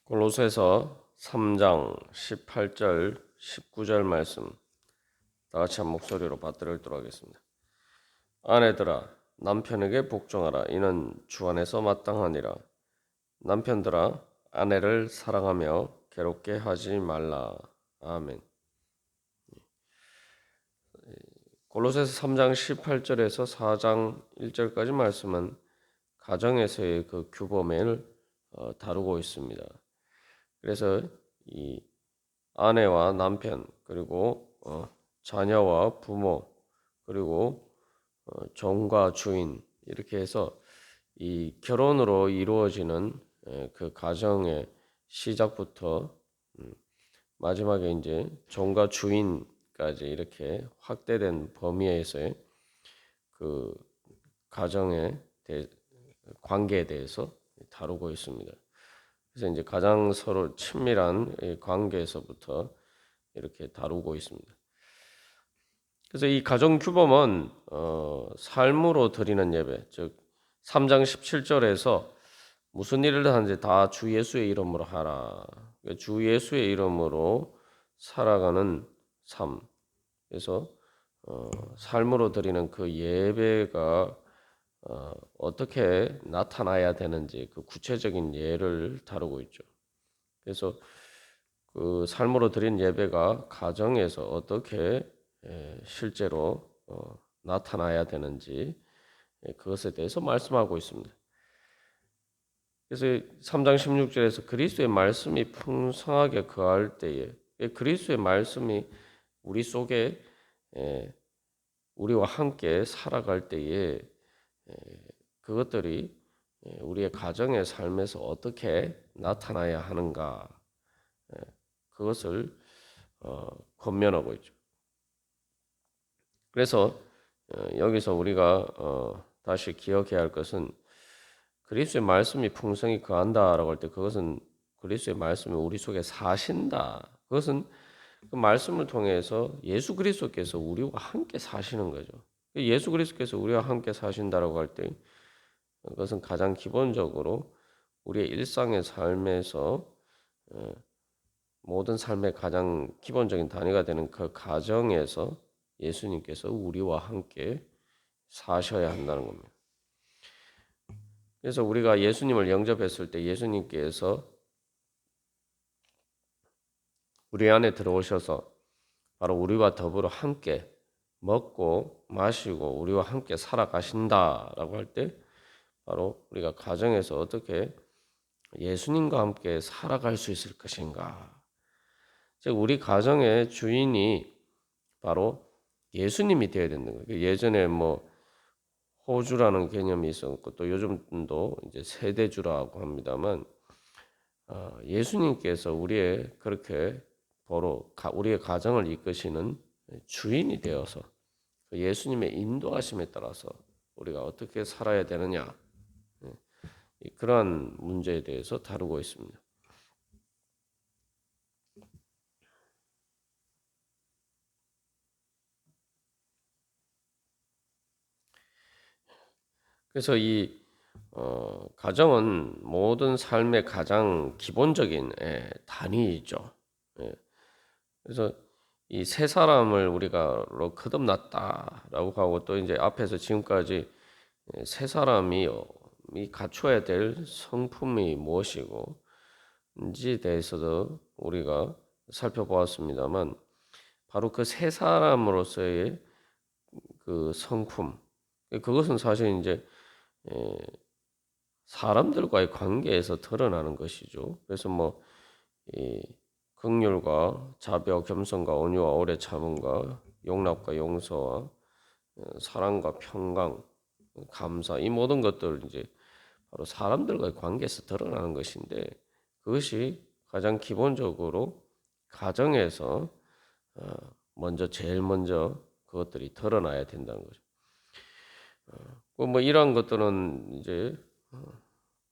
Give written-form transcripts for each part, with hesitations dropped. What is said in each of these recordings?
골로새서 3장 18절 19절 말씀 다 같이 한 목소리로 받들어 읽도록 하겠습니다. 아내들아 남편에게 복종하라. 이는 주 안에서 마땅하니라. 남편들아 아내를 사랑하며 괴롭게 하지 말라. 아멘. 골로새서 3장 18절에서 4장 1절까지 말씀은 가정에서의 그 규범을 다루고 있습니다. 그래서 이 아내와 남편 그리고 자녀와 부모 그리고 종과 주인 이렇게 해서 이 결혼으로 이루어지는 그 가정의 시작부터 마지막에 이제 종과 주인까지 이렇게 확대된 범위에서의 그 가정의 관계에 대해서 다루고 있습니다. 그래서 이제 가장 서로 친밀한 관계에서부터 이렇게 다루고 있습니다. 그래서 이 가정 규범은 삶으로 드리는 예배, 즉 3장 17절에서 무슨 일을 하는지 다 주 예수의 이름으로 하라. 주 예수의 이름으로 살아가는 삶. 그래서 삶으로 드리는 그 예배가 어떻게 나타나야 되는지 그 구체적인 예를 다루고 있죠. 그래서 그 삶으로 드린 예배가 가정에서 어떻게 실제로 나타나야 되는지 그것에 대해서 말씀하고 있습니다. 그래서 3장 16절에서 그리스도의 말씀이 풍성하게 거할 때에 그리스도의 말씀이 우리 속에 우리와 함께 살아갈 때에 그것들이 우리의 가정의 삶에서 어떻게 나타나야 하는가 그것을 권면하고 있죠. 그래서 여기서 우리가 다시 기억해야 할 것은 그리스도의 말씀이 풍성히 거한다라고 할 때 그것은 그리스도의 말씀이 우리 속에 사신다. 그것은 그 말씀을 통해서 예수 그리스도께서 우리와 함께 사시는 거죠. 예수 그리스도께서 우리와 함께 사신다라고 할 때 그것은 가장 기본적으로 우리의 일상의 삶에서 모든 삶의 가장 기본적인 단위가 되는 그 가정에서 예수님께서 우리와 함께 사셔야 한다는 겁니다. 그래서 우리가 예수님을 영접했을 때 예수님께서 우리 안에 들어오셔서 바로 우리와 더불어 함께 먹고 마시고 우리와 함께 살아가신다라고 할 때 바로 우리가 가정에서 어떻게 예수님과 함께 살아갈 수 있을 것인가. 즉 우리 가정의 주인이 바로 예수님이 되어야 된다는 거예요. 예전에 뭐 호주라는 개념이 있었고 또 요즘도 이제 세대주라고 합니다만 예수님께서 우리의 그렇게 바로 우리의 가정을 이끄시는 주인이 되어서 예수님의 인도하심에 따라서 우리가 어떻게 살아야 되느냐 그러한 문제에 대해서 다루고 있습니다. 그래서 이 가정은 모든 삶의 가장 기본적인 단위이죠. 그래서 이 세 사람을 우리가 거듭났다라고 하고 또 이제 앞에서 지금까지 세 사람이 갖춰야 될 성품이 무엇이고인지에 대해서도 우리가 살펴보았습니다만 바로 그 세 사람으로서의 그 성품 그것은 사실 이제 사람들과의 관계에서 드러나는 것이죠. 그래서 뭐 긍휼과 자비와 겸손과 온유와 오래 참음과 용납과 용서와 사랑과 평강, 감사 이 모든 것들 이제 바로 사람들과의 관계에서 드러나는 것인데 그것이 가장 기본적으로 가정에서 제일 먼저 그것들이 드러나야 된다는 거죠. 뭐 이러한 것들은 이제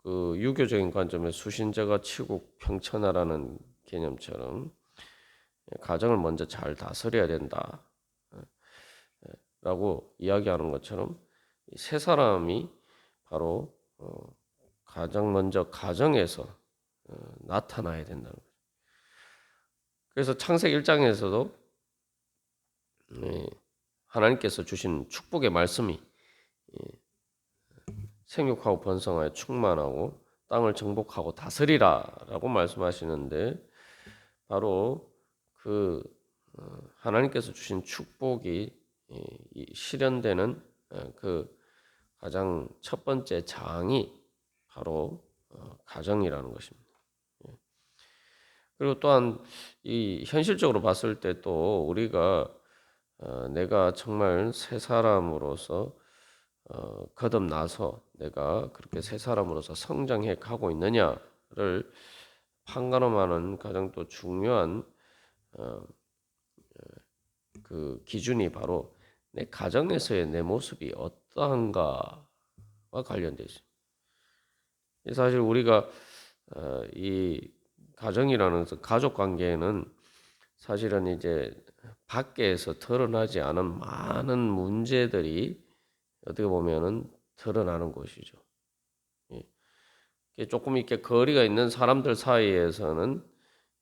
그 유교적인 관점의 수신제가 치국 평천하라는 개념처럼 가정을 먼저 잘 다스려야 된다 라고 이야기하는 것처럼 세 사람이 바로 가장 먼저 가정에서 나타나야 된다는 거죠. 그래서 창세기 1장에서도 하나님께서 주신 축복의 말씀이 생육하고 번성하여 충만하고 땅을 정복하고 다스리라라고 말씀하시는데 바로 그 하나님께서 주신 축복이 실현되는 그 가장 첫 번째 장이 바로 가정이라는 것입니다. 그리고 또한 이 현실적으로 봤을 때 또 우리가 내가 정말 새 사람으로서 거듭나서 내가 그렇게 새 사람으로서 성장해 가고 있느냐를 판가름하는 가장 또 중요한 그 기준이 바로 내 가정에서의 내 모습이 어떠한가와 관련되어 있습니다. 사실 우리가 이 가정이라는 가족 관계에는 사실은 이제 밖에서 드러나지 않은 많은 문제들이 어떻게 보면은 드러나는 것이죠. 조금 이렇게 거리가 있는 사람들 사이에서는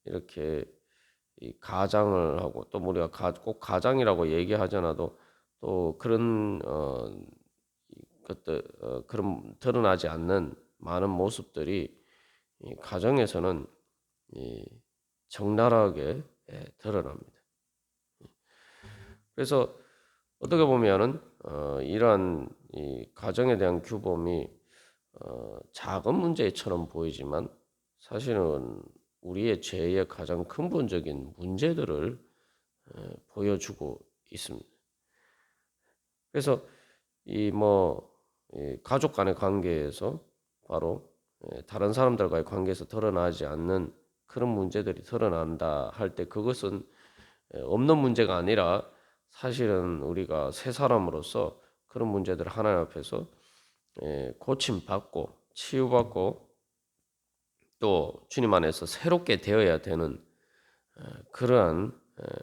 이렇게 이 가장을 하고 또 우리가 꼭 가장이라고 얘기하지 않아도 또 그런 것들 그런 드러나지 않는 많은 모습들이 이 가정에서는 이 적나라하게 드러납니다. 그래서 어떻게 보면은 이러한 이 가정에 대한 규범이 작은 문제처럼 보이지만 사실은 우리의 죄의 가장 근본적인 문제들을 보여주고 있습니다. 그래서 이 가족 간의 관계에서 바로 다른 사람들과의 관계에서 드러나지 않는 그런 문제들이 드러난다 할 때 그것은 없는 문제가 아니라 사실은 우리가 새 사람으로서 그런 문제들을 하나님 앞에서 고침받고 치유받고 또 주님 안에서 새롭게 되어야 되는 그러한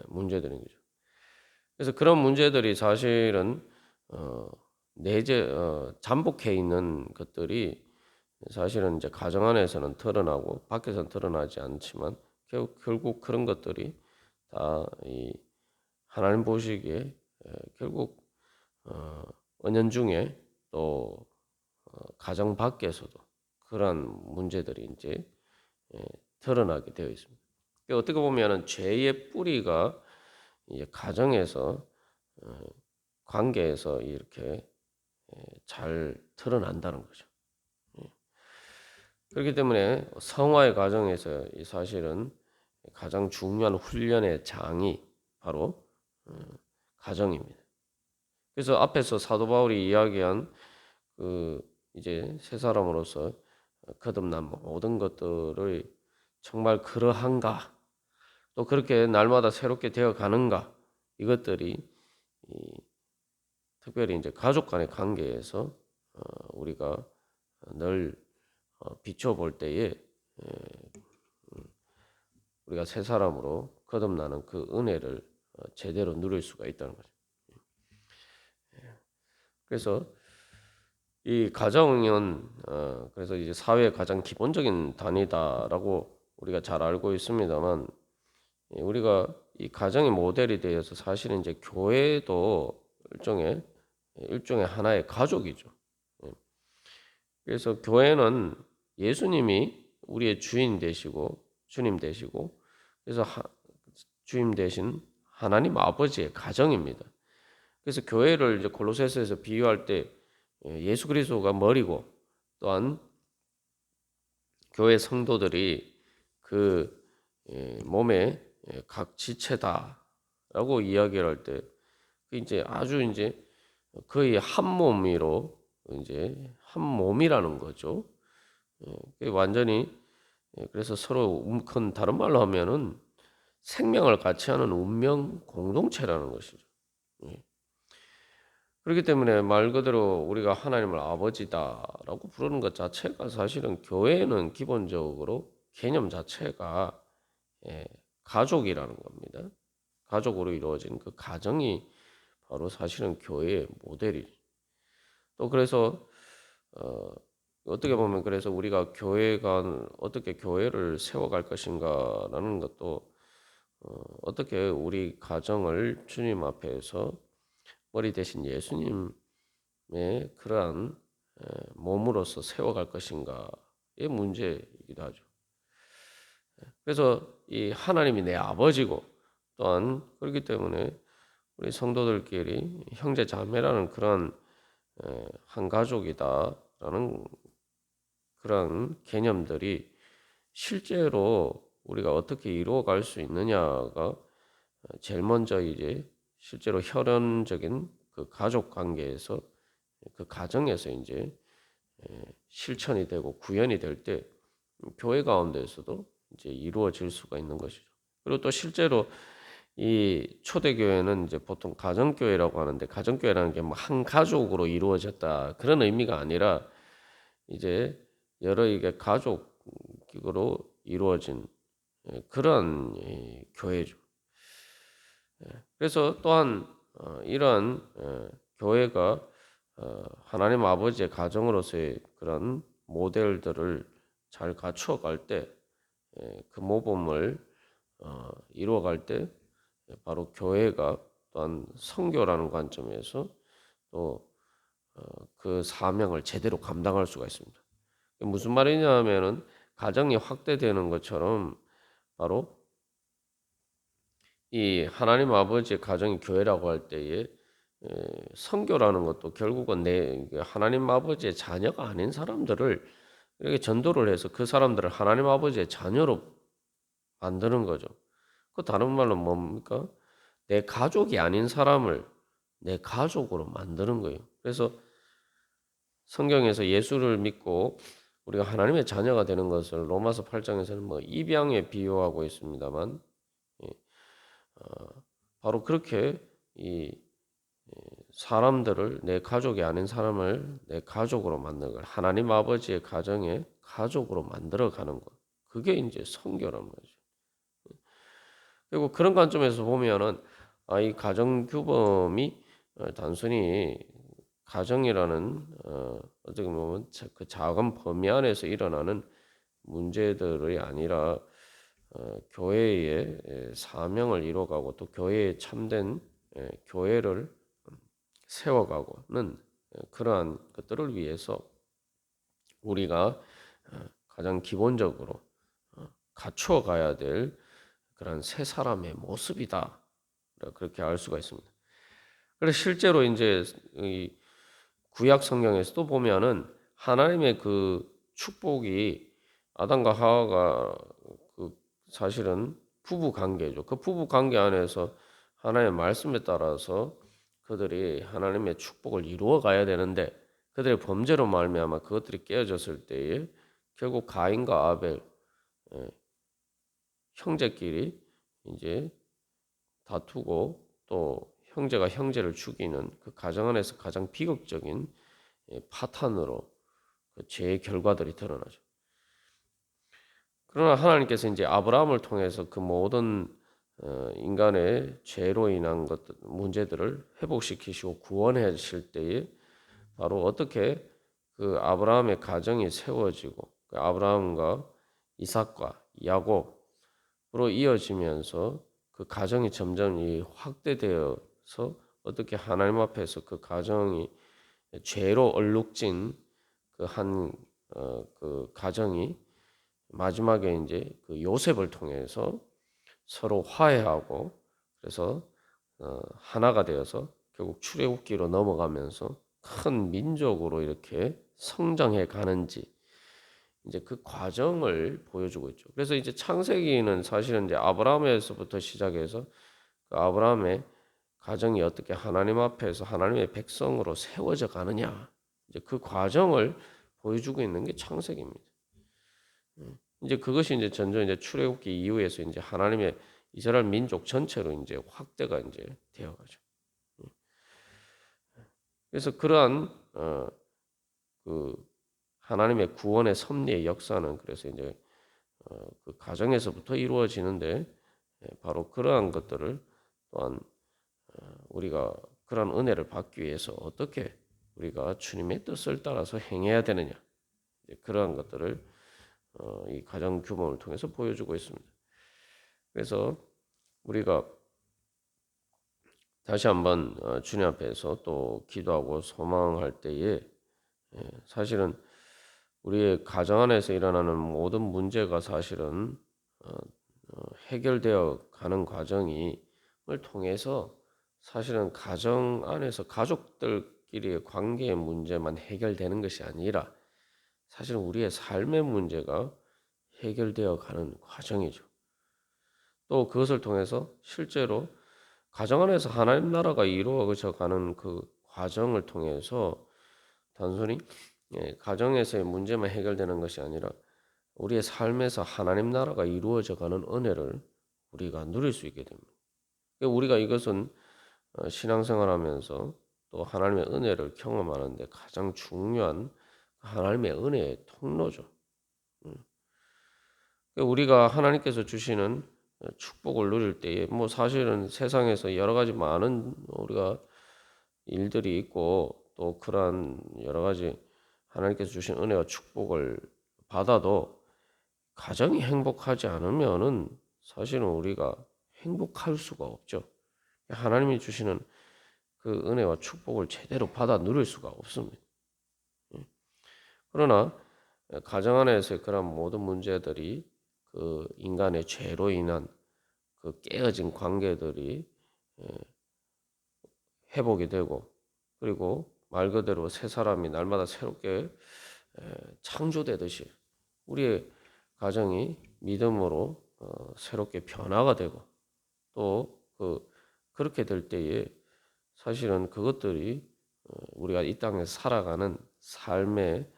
문제들인 거죠. 그래서 그런 문제들이 사실은 잠복해 있는 것들이 사실은 이제 가정 안에서는 드러나고 밖에서는 드러나지 않지만 결국 그런 것들이 다 이 하나님 보시기에 결국 은연중에 또 가정 밖에서도 그러한 문제들이 이제 드러나게 되어 있습니다. 어떻게 보면은 죄의 뿌리가 이제 가정에서 관계에서 이렇게 잘 드러난다는 거죠. 그렇기 때문에 성화의 과정에서 사실은 가장 중요한 훈련의 장이 바로 가정입니다. 그래서 앞에서 사도 바울이 이야기한 그 이제 새 사람으로서 거듭난 모든 것들을 정말 그러한가 또 그렇게 날마다 새롭게 되어 가는가 이것들이 특별히 이제 가족 간의 관계에서 우리가 늘 비춰볼 때에 우리가 새 사람으로 거듭나는 그 은혜를 제대로 누릴 수가 있다는 거죠. 그래서 이 가정은 그래서 이제 사회의 가장 기본적인 단위다라고 우리가 잘 알고 있습니다만 우리가 이 가정의 모델이 되어서 사실은 이제 교회도 일종의 하나의 가족이죠. 그래서 교회는 예수님이 우리의 주인 되시고 주님 되시고 그래서 주임 되신 하나님 아버지의 가정입니다. 그래서 교회를 이제 골로새서에서 비유할 때 예수 그리스도가 머리고 또한 교회 성도들이 그 몸의 각 지체다라고 이야기를 할 때 이제 아주 이제 거의 한 몸이로 이제 한 몸이라는 거죠. 완전히 그래서 서로 다른 말로 하면은 생명을 같이 하는 운명 공동체라는 것이죠. 그렇기 때문에 말 그대로 우리가 하나님을 아버지다라고 부르는 것 자체가 사실은 교회는 기본적으로 개념 자체가 가족이라는 겁니다. 가족으로 이루어진 그 가정이 바로 사실은 교회의 모델이죠. 또 그래서 어떻게 보면 그래서 우리가 교회가 어떻게 교회를 세워갈 것인가라는 것도 어떻게 우리 가정을 주님 앞에서 머리 대신 예수님의 그러한 몸으로서 세워갈 것인가의 문제이기도 하죠. 그래서 이 하나님이 내 아버지고 또한 그렇기 때문에 우리 성도들끼리 형제 자매라는 그런 한 가족이다라는 그런 개념들이 실제로 우리가 어떻게 이루어갈 수 있느냐가 제일 먼저 이제 실제로 혈연적인 그 가족 관계에서 그 가정에서 이제 실천이 되고 구현이 될 때 교회 가운데에서도 이제 이루어질 수가 있는 것이죠. 그리고 또 실제로 이 초대교회는 이제 보통 가정교회라고 하는데 가정교회라는 게 뭐 한 가족으로 이루어졌다 그런 의미가 아니라 이제 여러 이게 가족으로 이루어진 그런 교회죠. 그래서 또한 이러한 교회가 하나님 아버지의 가정으로서의 그런 모델들을 잘 갖추어 갈 때 그 모범을 이루어갈 때 바로 교회가 또한 선교라는 관점에서 또 그 사명을 제대로 감당할 수가 있습니다. 무슨 말이냐 하면은 가정이 확대되는 것처럼 바로 이 하나님 아버지의 가정이 교회라고 할 때에 선교라는 것도 결국은 내 하나님 아버지의 자녀가 아닌 사람들을 이렇게 전도를 해서 그 사람들을 하나님 아버지의 자녀로 만드는 거죠. 그 다른 말로 뭡니까? 내 가족이 아닌 사람을 내 가족으로 만드는 거예요. 그래서 성경에서 예수를 믿고 우리가 하나님의 자녀가 되는 것을 로마서 8장에서는 뭐 입양에 비유하고 있습니다만 바로 그렇게 이 사람들을 내 가족이 아닌 사람을 내 가족으로 만드는 걸 하나님 아버지의 가정에 가족으로 만들어 가는 것. 그게 이제 선교란 말이죠. 그리고 그런 관점에서 보면은 이 가정 규범이 단순히 가정이라는 어떻게 보면 그 작은 범위 안에서 일어나는 문제들이 아니라 교회의 사명을 이루어가고 또 교회의 참된 교회를 세워가고는 그러한 것들을 위해서 우리가 가장 기본적으로 갖추어 가야 될 그런 새 사람의 모습이다. 그렇게 알 수가 있습니다. 그래서 실제로 이제 이 구약 성경에서도 보면은 하나님의 그 축복이 아담과 하와가 그 사실은 부부 관계죠. 그 부부 관계 안에서 하나님의 말씀에 따라서 그들이 하나님의 축복을 이루어 가야 되는데 그들의 범죄로 말미암아 그것들이 깨어졌을 때에 결국 가인과 아벨 형제끼리 이제 다투고 또 형제가 형제를 죽이는 그 가정 안에서 가장 비극적인 파탄으로 그 죄의 결과들이 드러나죠. 그러나 하나님께서 이제 아브라함을 통해서 그 모든 인간의 죄로 인한 것들 문제들을 회복시키시고 구원하실 때에 바로 어떻게 그 아브라함의 가정이 세워지고 그 아브라함과 이삭과 야곱으로 이어지면서 그 가정이 점점 확대되어서 어떻게 하나님 앞에서 그 가정이 죄로 얼룩진 그 가정이 마지막에 이제 그 요셉을 통해서 서로 화해하고 그래서 하나가 되어서 결국 출애굽기로 넘어가면서 큰 민족으로 이렇게 성장해 가는지 이제 그 과정을 보여주고 있죠. 그래서 이제 창세기는 사실은 이제 아브라함에서부터 시작해서 그 아브라함의 가정이 어떻게 하나님 앞에서 하나님의 백성으로 세워져 가느냐 이제 그 과정을 보여주고 있는 게 창세기입니다. 이제 그것이 이제 전전 이제 출애굽기 이후에서 이제 하나님의 이스라엘 민족 전체로 이제 확대가 이제 되어가죠. 그래서 그러한 그 하나님의 구원의 섭리의 역사는 그래서 이제 그 가정에서부터 이루어지는데 바로 그러한 것들을 또한 우리가 그런 은혜를 받기 위해서 어떻게 우리가 주님의 뜻을 따라서 행해야 되느냐 그러한 것들을 이 가정 규범을 통해서 보여주고 있습니다. 그래서 우리가 다시 한번 주님 앞에서 또 기도하고 소망할 때에 사실은 우리의 가정 안에서 일어나는 모든 문제가 사실은 해결되어 가는 과정을 통해서 사실은 가정 안에서 가족들끼리의 관계의 문제만 해결되는 것이 아니라 사실은 우리의 삶의 문제가 해결되어 가는 과정이죠. 또 그것을 통해서 실제로 가정 안에서 하나님 나라가 이루어져 가는 그 과정을 통해서 단순히 가정에서의 문제만 해결되는 것이 아니라 우리의 삶에서 하나님 나라가 이루어져 가는 은혜를 우리가 누릴 수 있게 됩니다. 우리가 이것은 신앙생활하면서 또 하나님의 은혜를 경험하는데 가장 중요한 하나님의 은혜의 통로죠. 우리가 하나님께서 주시는 축복을 누릴 때에 뭐 사실은 세상에서 여러 가지 많은 우리가 일들이 있고 또 그러한 여러 가지 하나님께서 주신 은혜와 축복을 받아도 가정이 행복하지 않으면은 사실은 우리가 행복할 수가 없죠. 하나님이 주시는 그 은혜와 축복을 제대로 받아 누릴 수가 없습니다. 그러나 가정 안에서의 그런 모든 문제들이 그 인간의 죄로 인한 그 깨어진 관계들이 회복이 되고 그리고 말 그대로 새 사람이 날마다 새롭게 창조되듯이 우리의 가정이 믿음으로 새롭게 변화가 되고 또 그렇게 될 때에 사실은 그것들이 우리가 이 땅에서 살아가는 삶의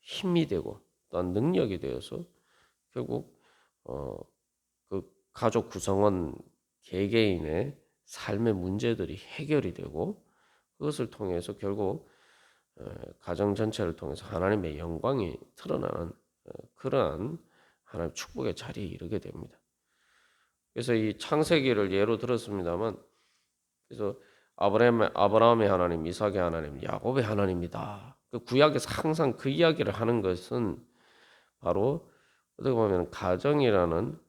힘이 되고 또한 능력이 되어서 결국 그 가족 구성원 개개인의 삶의 문제들이 해결이 되고 그것을 통해서 결국 가정 전체를 통해서 하나님의 영광이 드러나는 그러한 하나님의 축복의 자리에 이르게 됩니다. 그래서 이 창세기를 예로 들었습니다만 그래서 아브라함의 하나님, 이삭의 하나님, 야곱의 하나님이다. 그 구약에서 항상 그 이야기를 하는 것은 바로 어떻게 보면 가정이라는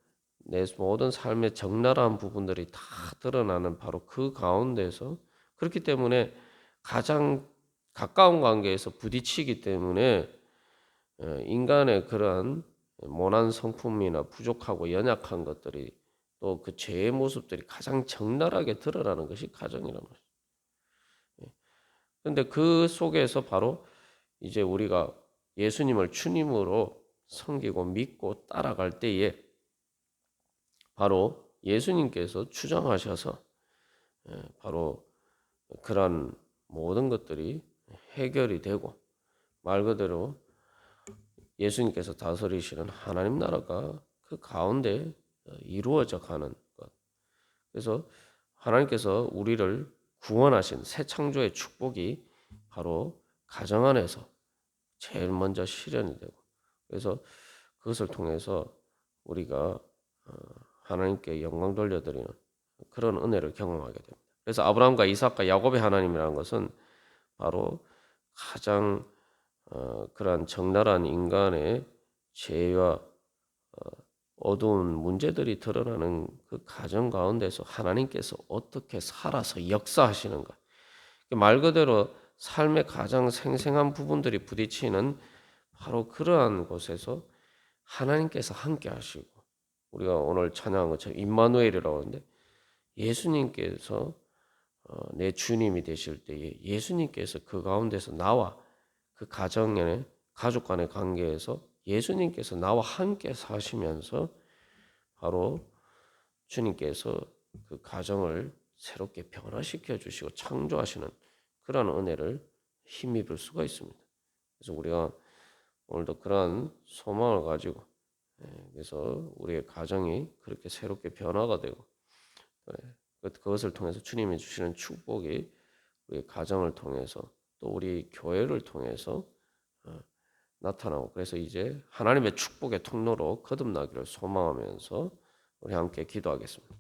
내 모든 삶의 적나라한 부분들이 다 드러나는 바로 그 가운데서 그렇기 때문에 가장 가까운 관계에서 부딪히기 때문에 인간의 그러한 모난 성품이나 부족하고 연약한 것들이 또 그 죄의 모습들이 가장 적나라하게 드러나는 것이 가정이라는 것이죠. 그런데 그 속에서 바로 이제 우리가 예수님을 주님으로 섬기고 믿고 따라갈 때에 바로 예수님께서 주장하셔서 바로 그런 모든 것들이 해결이 되고 말 그대로 예수님께서 다스리시는 하나님 나라가 그 가운데 이루어져 가는 것. 그래서 하나님께서 우리를 구원하신 새 창조의 축복이 바로 가정 안에서 제일 먼저 실현이 되고 그래서 그것을 통해서 우리가 하나님께 영광 돌려드리는 그런 은혜를 경험하게 됩니다. 그래서 아브라함과 이삭과 야곱의 하나님이라는 것은 바로 가장 그러한 적나라한 인간의 죄와 어두운 문제들이 드러나는 그 가정 가운데서 하나님께서 어떻게 살아서 역사하시는가. 말 그대로 삶의 가장 생생한 부분들이 부딪히는 바로 그러한 곳에서 하나님께서 함께 하시고 우리가 오늘 찬양한 것처럼 임마누엘이라고 하는데 예수님께서 내 주님이 되실 때에 예수님께서 그 가운데서 나와 그 가정의 가족 간의 관계에서 예수님께서 나와 함께 사시면서 바로 주님께서 그 가정을 새롭게 변화시켜 주시고 창조하시는 그런 은혜를 힘입을 수가 있습니다. 그래서 우리가 오늘도 그러한 소망을 가지고 그래서 우리의 가정이 그렇게 새롭게 변화가 되고 그것을 통해서 주님이 주시는 축복이 우리 가정을 통해서 또 우리 교회를 통해서 나타나고 그래서 이제 하나님의 축복의 통로로 거듭나기를 소망하면서 우리 함께 기도하겠습니다.